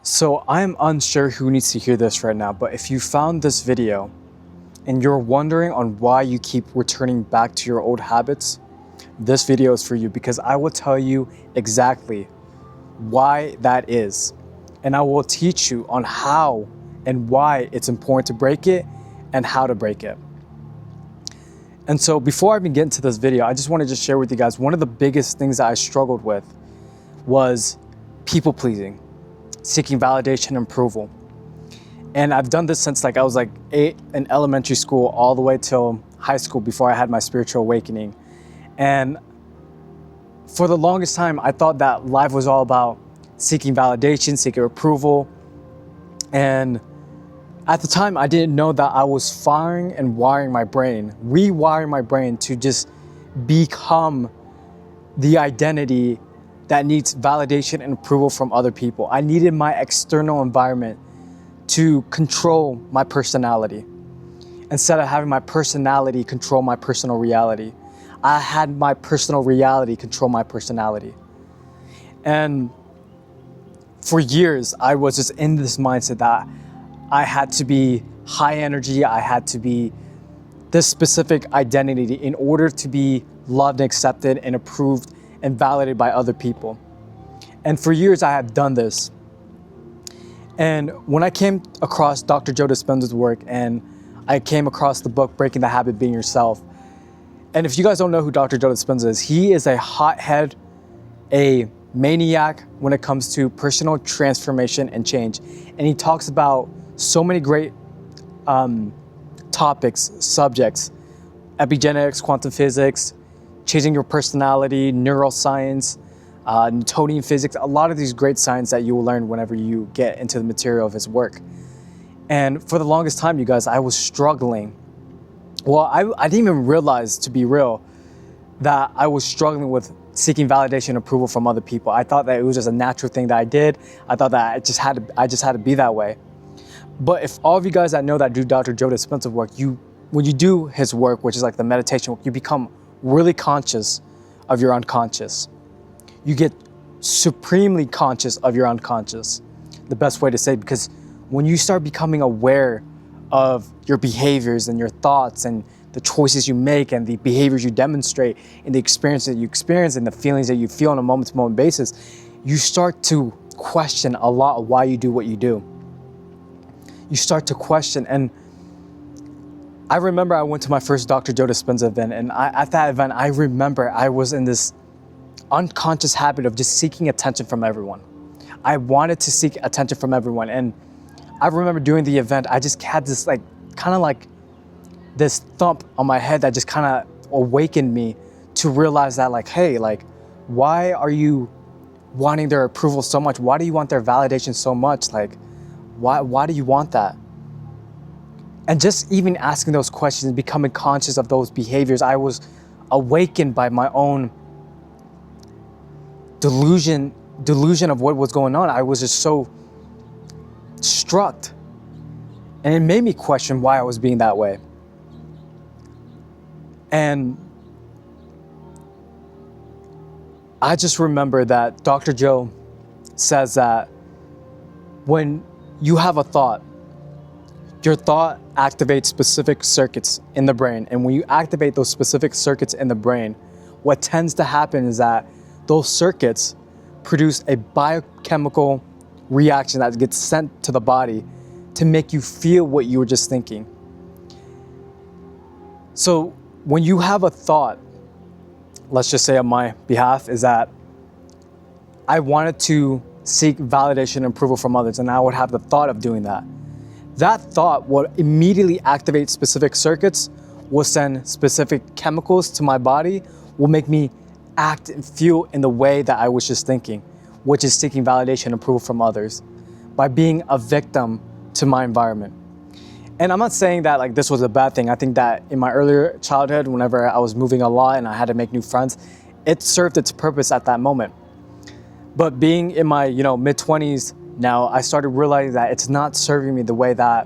So I'm unsure who needs to hear this right now, but if you found this video and you're wondering on why you keep returning back to your old habits, this video is for you because I will tell you exactly why that is. And I will teach you on how and why it's important to break it and how to break it. And so before I even get into this video, I just wanted to share with you guys, one of the biggest things that I struggled with was people pleasing, seeking validation and approval. And I've done this since I was 8 in elementary school all the way till high school before I had my spiritual awakening. And for the longest time, I thought that life was all about seeking validation, seeking approval. And at the time, I didn't know that I was firing and wiring my brain, rewiring my brain to just become the identity that needs validation and approval from other people. I needed my external environment to control my personality instead of having my personality control my personal reality. I had my personal reality control my personality. And for years, I was just in this mindset that I had to be high energy, I had to be this specific identity in order to be loved and accepted and approved and validated by other people. And for years, I have done this. And when I came across Dr. Joe Dispenza's work and I came across the book, Breaking the Habit of Being Yourself, and if you guys don't know who Dr. Joe Dispenza is, he is a hothead, a maniac when it comes to personal transformation and change. And he talks about so many great topics, subjects, epigenetics, quantum physics, changing your personality, neuroscience, Newtonian physics, a lot of these great science that you will learn whenever you get into the material of his work. And for the longest time, you guys, I was struggling. Well, I didn't even realize, to be real, that I was struggling with seeking validation and approval from other people. I thought that it was just a natural thing that I did. I thought that I just had to be that way. But if all of you guys that know that do Dr. Joe Dispenza work, when you do his work, which is like the meditation work, you become really conscious of your unconscious. You get supremely conscious of your unconscious, the best way to say it, because when you start becoming aware of your behaviors and your thoughts and the choices you make and the behaviors you demonstrate and the experiences that you experience and the feelings that you feel on a moment-to-moment basis, you start to question a lot of why you do what you do. You start to question. And I remember I went to my first Dr. Joe Dispenza event, and at that event, I remember I was in this unconscious habit of just seeking attention from everyone. I wanted to seek attention from everyone. And I remember during the event, I just had this this thump on my head that just kind of awakened me to realize that hey, why are you wanting their approval so much? Why do you want their validation so much? Why do you want that? And just even asking those questions and becoming conscious of those behaviors, I was awakened by my own delusion of what was going on. I was just so struck. And it made me question why I was being that way. And I just remember that Dr. Joe says that when you have a thought, your thought activates specific circuits in the brain. And when you activate those specific circuits in the brain, what tends to happen is that those circuits produce a biochemical reaction that gets sent to the body to make you feel what you were just thinking. So when you have a thought, let's just say on my behalf, is that I wanted to seek validation and approval from others, and I would have the thought of doing that. That thought will immediately activate specific circuits, will send specific chemicals to my body, will make me act and feel in the way that I was just thinking, which is seeking validation and approval from others by being a victim to my environment. And I'm not saying that this was a bad thing. I think that in my earlier childhood, whenever I was moving a lot and I had to make new friends, it served its purpose at that moment. But being in my mid-20s now, I started realizing that it's not serving me the way that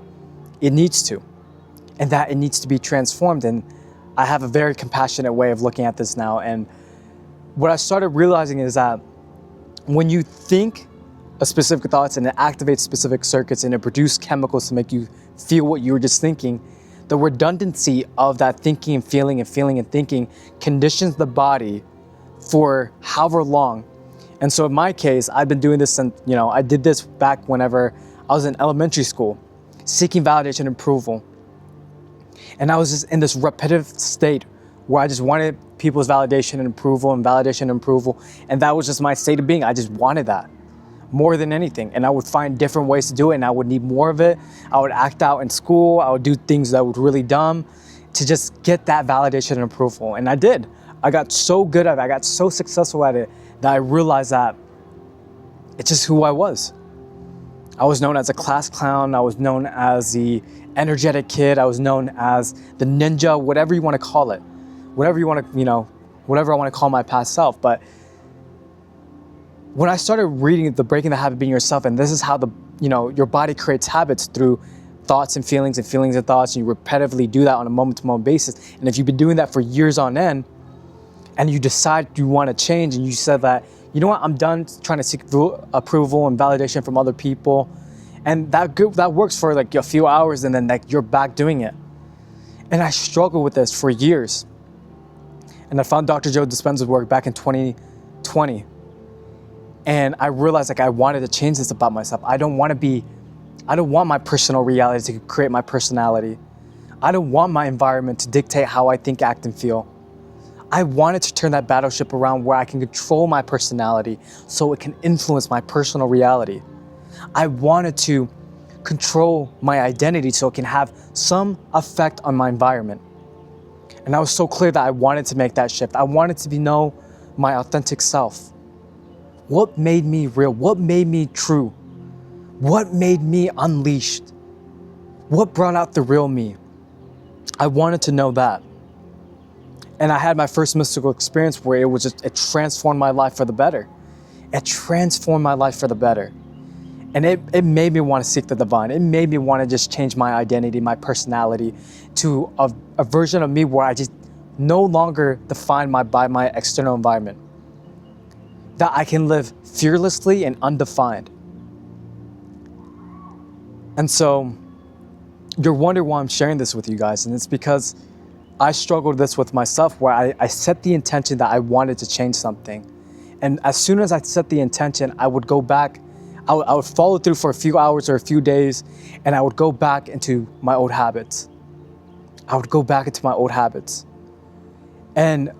it needs to, and that it needs to be transformed. And I have a very compassionate way of looking at this now. And what I started realizing is that when you think specific thoughts, and it activates specific circuits, and it produces chemicals to make you feel what you were just thinking. The redundancy of that thinking and feeling and feeling and thinking conditions the body for however long. And so in my case, I've been doing this since, I did this back whenever I was in elementary school, seeking validation and approval. And I was just in this repetitive state where I just wanted people's validation and approval and validation and approval. And that was just my state of being. I just wanted that more than anything. And I would find different ways to do it, and I would need more of it. I would act out in school. I would do things that were really dumb to just get that validation and approval. And I did. I got so good at it. I got so successful at it that I realized that it's just who I was. I was known as a class clown. I was known as the energetic kid. I was known as the ninja, whatever you want to call it. Whatever you want to, whatever I want to call my past self. But when I started reading the Breaking the Habit of Being Yourself, and this is how your body creates habits through thoughts and feelings and thoughts, and you repetitively do that on a moment-to-moment basis. And if you've been doing that for years on end, and you decide you want to change, and you said that, you know what, I'm done trying to seek approval and validation from other people, and that works for like a few hours, and then like you're back doing it. And I struggled with this for years. And I found Dr. Joe Dispenza's work back in 2020. And I realized like I wanted to change this about myself. I don't want my personal reality to create my personality. I don't want my environment to dictate how I think, act, and feel. I wanted to turn that battleship around where I can control my personality so it can influence my personal reality. I wanted to control my identity so it can have some effect on my environment. And I was so clear that I wanted to make that shift. I wanted to know my authentic self. What made me real? What made me true? What made me unleashed? What brought out the real me? I wanted to know that. And I had my first mystical experience where it transformed my life for the better. It transformed my life for the better. And it made me want to seek the divine. It made me want to just change my identity, my personality to a version of me where I just no longer define by my external environment. That I can live fearlessly and undefined. And so you're wondering why I'm sharing this with you guys. And it's because I struggled this with myself where I set the intention that I wanted to change something. And as soon as I set the intention, I would go back, I would follow through for a few hours or a few days, and I would go back into my old habits. And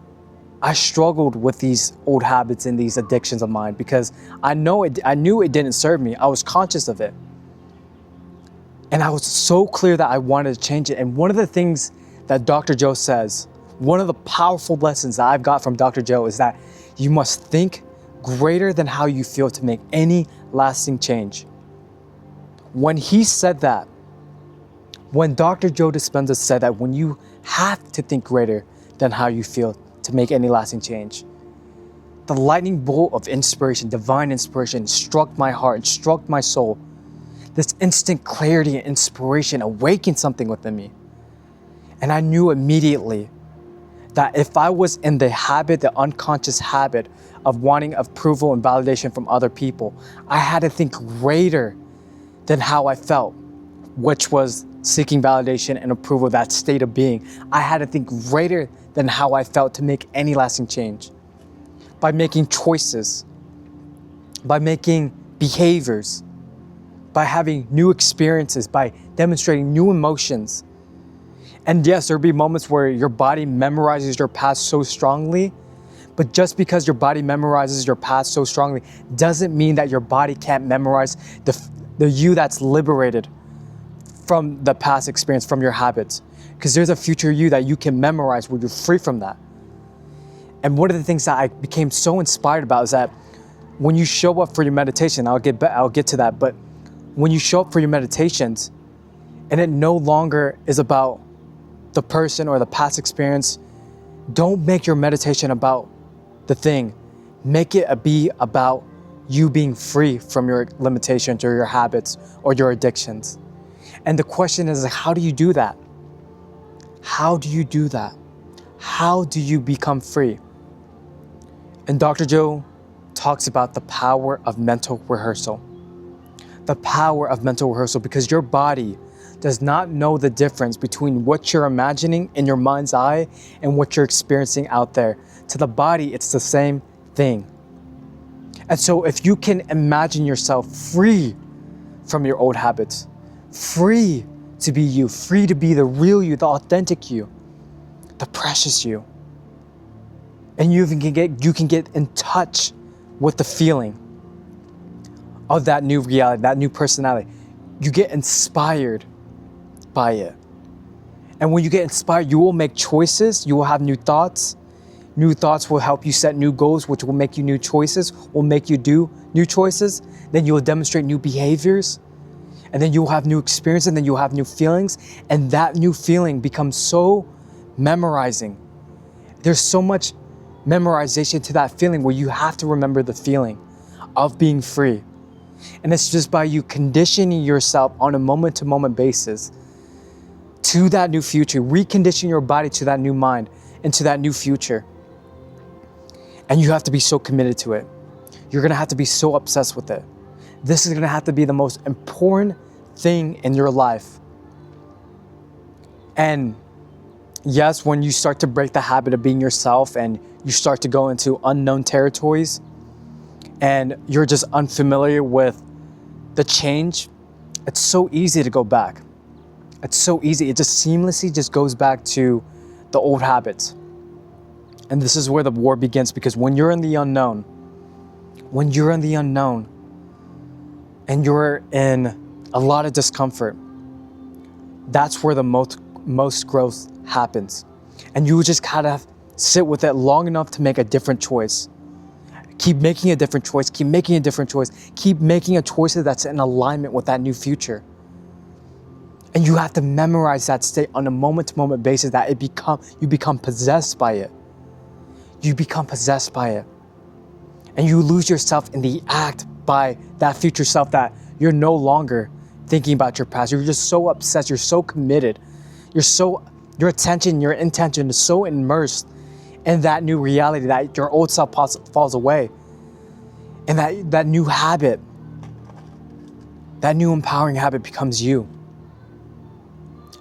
I struggled with these old habits and these addictions of mine because I knew it didn't serve me. I was conscious of it. And I was so clear that I wanted to change it. And one of the things that Dr. Joe says, one of the powerful lessons that I've got from Dr. Joe is that you must think greater than how you feel to make any lasting change. When he said that, when Dr. Joe Dispenza said that, when you have to think greater than how you feel to make any lasting change, the lightning bolt of inspiration, divine inspiration, struck my heart and struck my soul. This instant clarity and inspiration awakened something within me. And I knew immediately that if I was in the unconscious habit of wanting approval and validation from other people, I had to think greater than how I felt, which was seeking validation and approval, that state of being. I had to think greater than how I felt to make any lasting change. By making choices, by making behaviors, by having new experiences, by demonstrating new emotions. And yes, there'll be moments where your body memorizes your past so strongly, but just because your body memorizes your past so strongly doesn't mean that your body can't memorize the you that's liberated from the past experience, from your habits. Because there's a future you that you can memorize where you're free from that. And one of the things that I became so inspired about is that when you show up for your meditation, I'll get to that, but when you show up for your meditations and it no longer is about the person or the past experience, don't make your meditation about the thing. Make it be about you being free from your limitations or your habits or your addictions. And the question is, how do you do that? How do you do that? How do you become free? And Dr. Joe talks about the power of mental rehearsal. the power of mental rehearsal, because your body does not know the difference between what you're imagining in your mind's eye and what you're experiencing out there. To the body, it's the same thing. And so if you can imagine yourself free from your old habits, free to be you, free to be the real you, the authentic you, the precious you, and you can get in touch with the feeling of that new reality, that new personality. You get inspired by it. And when you get inspired, you will make choices, you will have new thoughts. New thoughts will help you set new goals, which will make you new choices, will make you do new choices. Then you will demonstrate new behaviors. And then you will have new experiences, and then you'll have new feelings. And that new feeling becomes so memorizing. There's so much memorization to that feeling where you have to remember the feeling of being free. And it's just by you conditioning yourself on a moment-to-moment basis to that new future, reconditioning your body to that new mind and to that new future. And you have to be so committed to it. You're gonna have to be so obsessed with it. This is gonna have to be the most important thing in your life. And yes, when you start to break the habit of being yourself and you start to go into unknown territories and you're just unfamiliar with the change, it's so easy to go back. It's so easy. It just seamlessly just goes back to the old habits. And this is where the war begins, because when you're in the unknown, and you're in a lot of discomfort, that's where the most growth happens. And you just gotta sit with it long enough to make a different choice. Keep making a different choice, keep making a different choice, keep making a choice that's in alignment with that new future. And you have to memorize that state on a moment-to-moment basis, that you become possessed by it. You become possessed by it. And you lose yourself in the act by that future self, that you're no longer thinking about your past. You're just so obsessed, you're so committed. Your attention, your intention is so immersed in that new reality that your old self falls away. And that new habit, that new empowering habit becomes you.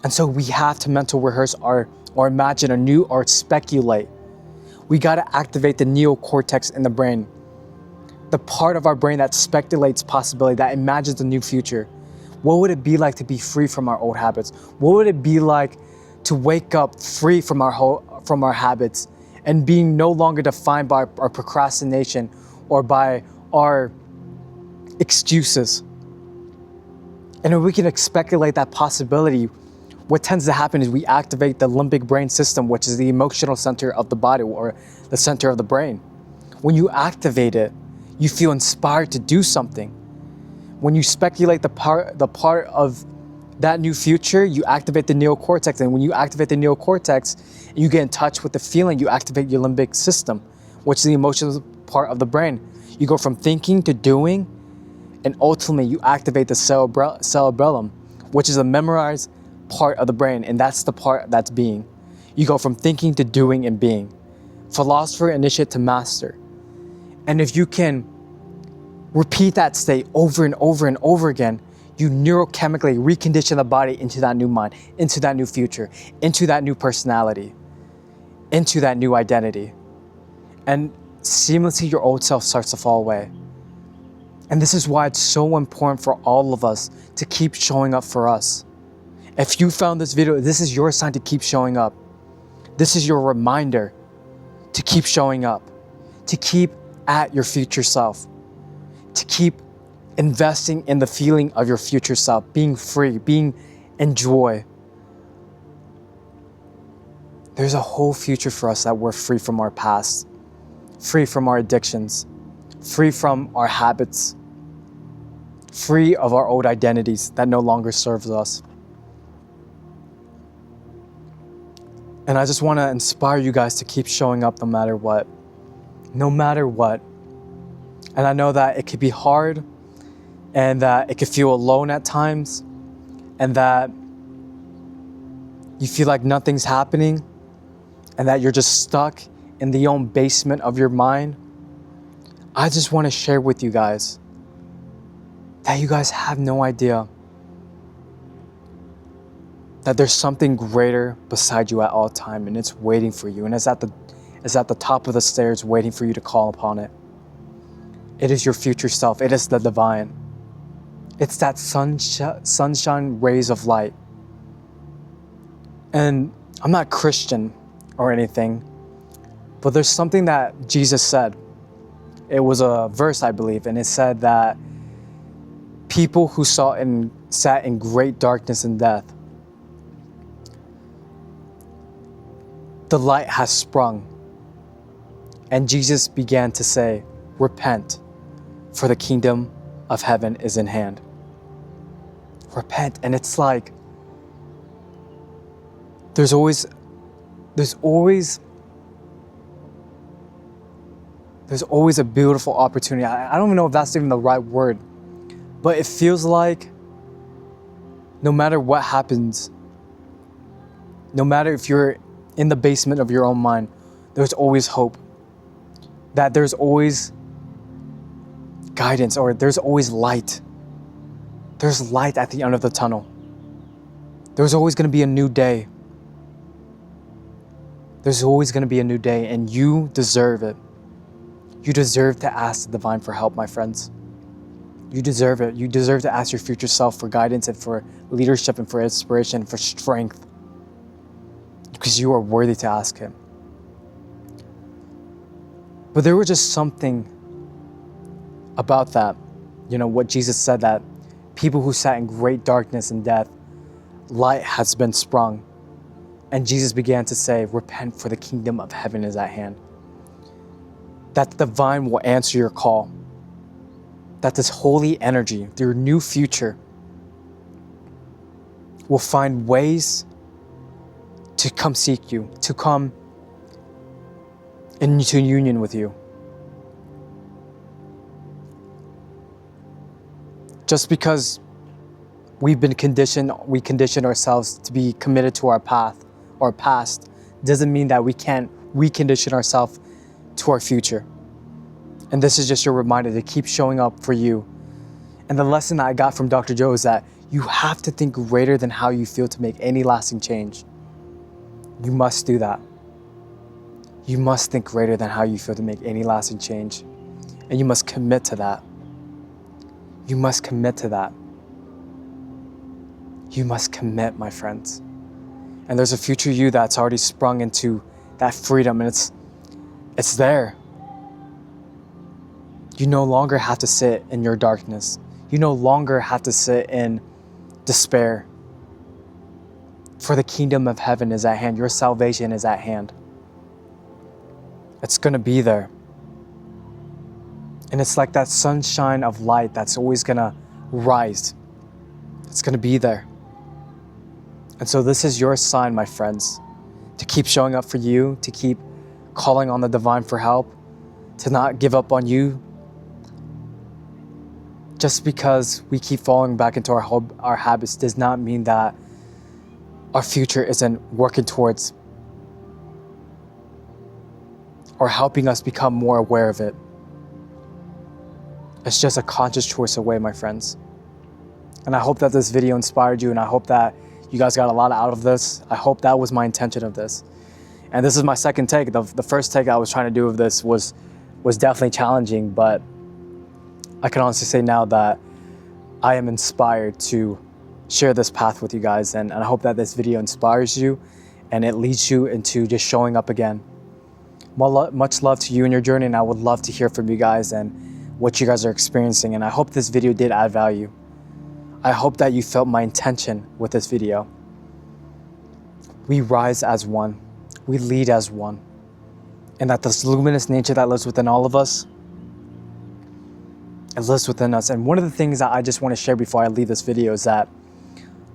And so we have to mental rehearse or imagine a new, or speculate. We gotta activate the neocortex in the brain, the part of our brain that speculates possibility, that imagines a new future. What would it be like to be free from our old habits? What would it be like to wake up free from our habits and being no longer defined by our procrastination or by our excuses? And if we can speculate that possibility, what tends to happen is we activate the limbic brain system, which is the emotional center of the body, or the center of the brain. When you activate it, you feel inspired to do something. When you speculate the part of that new future, you activate the neocortex. And when you activate the neocortex, you get in touch with the feeling, you activate your limbic system, which is the emotional part of the brain. You go from thinking to doing, and ultimately you activate the cerebellum, which is a memorized part of the brain, and that's the part that's being. You go from thinking to doing and being. Philosopher, initiate to master. And if you can repeat that state over and over and over again, you neurochemically recondition the body into that new mind, into that new future, into that new personality, into that new identity. And seamlessly your old self starts to fall away. And this is why it's so important for all of us to keep showing up for us. If you found this video, this is your sign to keep showing up. This is your reminder to keep showing up, to keep at your future self, to keep investing in the feeling of your future self, being free, being in joy. There's a whole future for us that we're free from our past, free from our addictions, free from our habits, free of our old identities that no longer serves us. And I just want to inspire you guys to keep showing up no matter what. No matter what. And I know that it could be hard, and that it could feel alone at times, and that you feel like nothing's happening, and that you're just stuck in the own basement of your mind. I just want to share with you guys that you guys have no idea that there's something greater beside you at all time, and it's waiting for you, and it's at the top of the stairs waiting for you to call upon it. It is your future self. It is the divine. It's that sunshine rays of light. And I'm not Christian or anything, but there's something that Jesus said. It was a verse, I believe, and it said that people who sat in great darkness and death, the light has sprung. And Jesus began to say, repent, for the kingdom of heaven is in hand. Repent. And it's like, there's always a beautiful opportunity. I don't even know if that's even the right word, but it feels like no matter what happens, no matter if you're in the basement of your own mind, there's always hope. That there's always guidance, or there's always light. There's light at the end of the tunnel. There's always going to be a new day. There's always going to be a new day, and you deserve it. You deserve to ask the divine for help, my friends. You deserve it. You deserve to ask your future self for guidance and for leadership and for inspiration and for strength, because you are worthy to ask him. But there was just something about that, what Jesus said, that people who sat in great darkness and death, light has been sprung. And Jesus began to say, repent, for the kingdom of heaven is at hand. That the divine will answer your call. That this holy energy, your new future, will find ways to come seek you, to come into union with you. Just because we condition ourselves to be committed to our path or past, doesn't mean that we can't recondition ourselves to our future. And this is just your reminder to keep showing up for you. And the lesson that I got from Dr. Joe is that you have to think greater than how you feel to make any lasting change. You must do that. You must think greater than how you feel to make any lasting change. And you must commit to that. You must commit to that. You must commit, my friends. And there's a future you that's already sprung into that freedom, and it's there. You no longer have to sit in your darkness. You no longer have to sit in despair. For the kingdom of heaven is at hand. Your salvation is at hand. It's going to be there. And it's like that sunshine of light that's always going to rise. It's going to be there. And so this is your sign, my friends, to keep showing up for you, to keep calling on the divine for help, to not give up on you. Just because we keep falling back into our habits does not mean that our future isn't working towards or helping us become more aware of it. It's just a conscious choice away, my friends. And I hope that this video inspired you, and I hope that you guys got a lot out of this. I hope that was my intention of this. And this is my second take. The first take I was trying to do of this was definitely challenging, but I can honestly say now that I am inspired to share this path with you guys, and I hope that this video inspires you and it leads you into just showing up again. Much love to you in your journey, and I would love to hear from you guys and what you guys are experiencing, and I hope this video did add value. I hope that you felt my intention with this video. We rise as one. We lead as one. And that this luminous nature that lives within all of us, it lives within us. And one of the things that I just want to share before I leave this video is that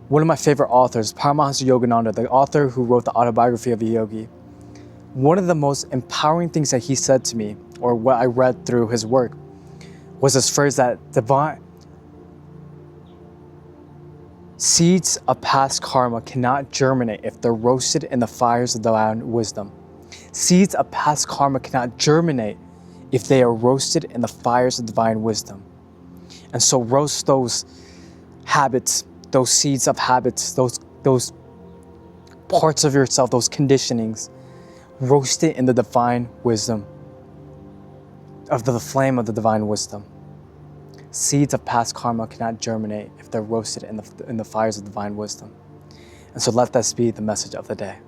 one of my favorite authors, Paramahansa Yogananda, the author who wrote the autobiography of a yogi, one of the most empowering things that he said to me, or what I read through his work, was this phrase that divine seeds of past karma cannot germinate if they're roasted in the fires of divine wisdom. Seeds of past karma cannot germinate if they are roasted in the fires of divine wisdom. And so roast those habits, those seeds of habits, those parts of yourself, those conditionings. Roast it in the divine wisdom, of the flame of the divine wisdom. Seeds of past karma cannot germinate if they're roasted in the fires of divine wisdom. And so let this be the message of the day.